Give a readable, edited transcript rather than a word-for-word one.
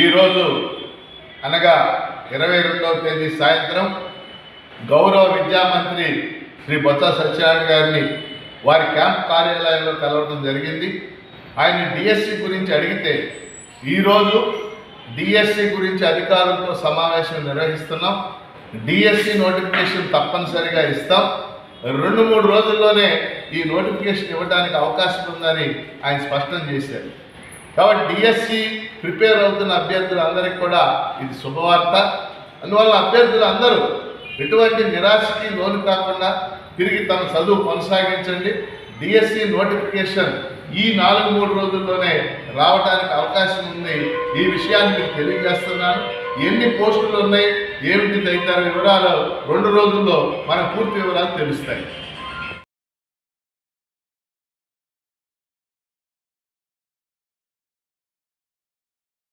ఈరోజు అనగా 22వ తేదీ సాయంత్రం గౌరవ విద్యామంత్రి శ్రీ బొత్స సత్యనారాయణ గారిని వారి క్యాంప్ కార్యాలయంలో కలవడం జరిగింది. ఆయన డిఎస్సి గురించి అడిగితే ఈరోజు డిఎస్సి గురించి అధికారులతో సమావేశం నిర్వహిస్తున్నాం. డిఎస్సి నోటిఫికేషన్ తప్పనిసరిగా ఇస్తాం. 2-3 రోజుల్లోనే ఈ నోటిఫికేషన్ ఇవ్వడానికి అవకాశం ఉందని ఆయన స్పష్టం చేశారు. కాబట్టి డిఎస్సి ప్రిపేర్ అవుతున్న అభ్యర్థులందరికీ కూడా ఇది శుభవార్త. అందువల్ల అభ్యర్థులు అందరూ ఎటువంటి నిరాశకి లోను కాకుండా తిరిగి తమ చదువు కొనసాగించండి. డిఎస్సి నోటిఫికేషన్ ఈ 4-3 రోజుల్లోనే రావడానికి అవకాశం ఉంది. ఈ విషయాన్ని మీకు తెలియజేస్తున్నాను. ఎన్ని పోస్టులు ఉన్నాయి, ఏమిటి తదితర వివరాలు 2 రోజుల్లో మన పూర్తి వివరాలు తెలుస్తాయి.